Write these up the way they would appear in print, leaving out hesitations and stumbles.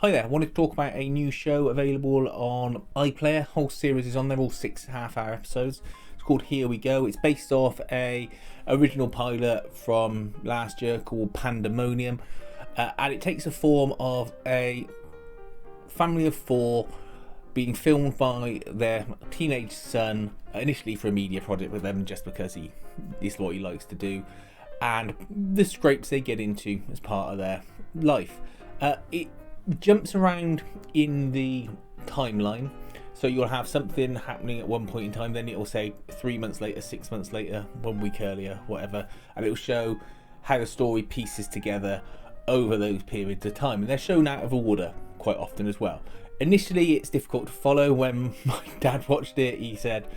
Hi there, I wanted to talk about a new show available on iPlayer. Whole series is on there, all 6.5-hour episodes. It's called Here We Go. It's based off a original pilot from last year called Pandemonium, and it takes the form of a family of four being filmed by their teenage son, initially for a media project with them just because this is what he likes to do, and the scrapes they get into as part of their life. It jumps around in the timeline, so you'll have something happening at one point in time, then it will say 3 months later, 6 months later, 1 week earlier, whatever, and it will show how the story pieces together over those periods of time, and they're shown out of order quite often as well. Initially it's difficult to follow. When my dad watched it, he said,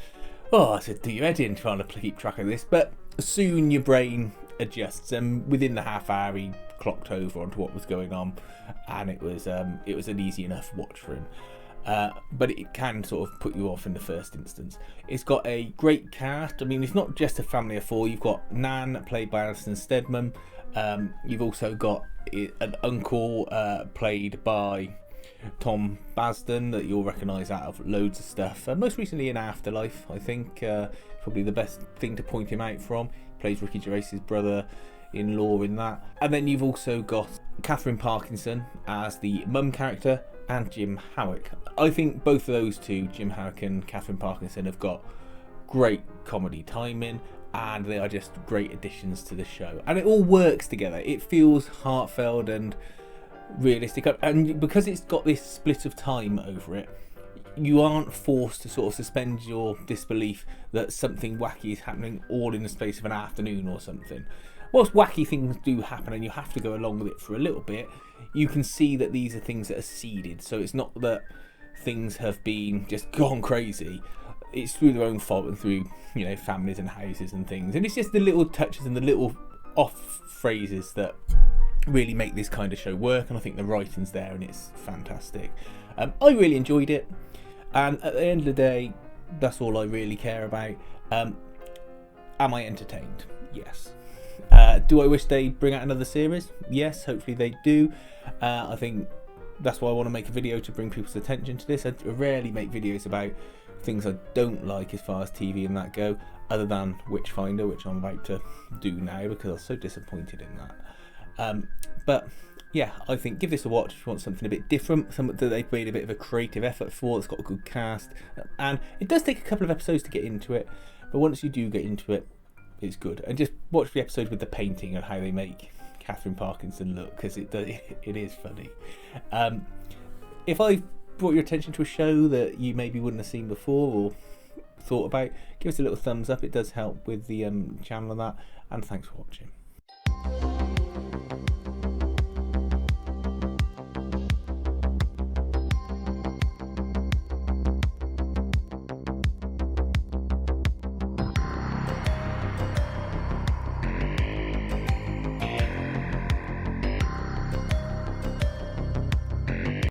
"Oh," I said, "do your head in trying to keep track of this," but soon your brain adjusts, and within the half hour he clocked over onto what was going on, and it was an easy enough watch for him. But it can sort of put you off in the first instance. It's got a great cast. I mean, it's not just a family of four. You've got Nan, played by Alison Steadman. You've also got an uncle played by Tom Basden, that you'll recognise out of loads of stuff. Most recently in Afterlife, I think, probably the best thing to point him out from. He plays Ricky Gervais's brother-in-law in that. And then you've also got Catherine Parkinson as the mum character, and Jim Howick. I think both of those two, Jim Howick and Catherine Parkinson, have got great comedy timing, and they are just great additions to the show. And it all works together. It feels heartfelt and realistic, and because it's got this split of time over it, you aren't forced to sort of suspend your disbelief that something wacky is happening all in the space of an afternoon or something. Whilst wacky things do happen and you have to go along with it for a little bit, you can see that these are things that are seeded, so it's not that things have been just gone crazy. It's through their own fault and through, families and houses and things, and it's just the little touches and the little off phrases that really make this kind of show work, and I think the writing's there and it's fantastic. I really enjoyed it, and at the end of the day, that's all I really care about. Am I entertained? Yes. Do I wish they bring out another series? Yes, hopefully they do. I think that's why I want to make a video, to bring people's attention to this. I rarely make videos about things I don't like as far as TV and that go, other than Witchfinder, which I'm about to do now because I was so disappointed in that. But yeah, I think give this a watch if you want something a bit different, something that they've made a bit of a creative effort for. It's got a good cast, and it does take a couple of episodes to get into it, but once you do get into it, it's good. And just watch the episode with the painting and how they make Catherine Parkinson look, because it is funny. If I brought your attention to a show that you maybe wouldn't have seen before or thought about, give us a little thumbs up. It does help with the channel and that. And thanks for watching.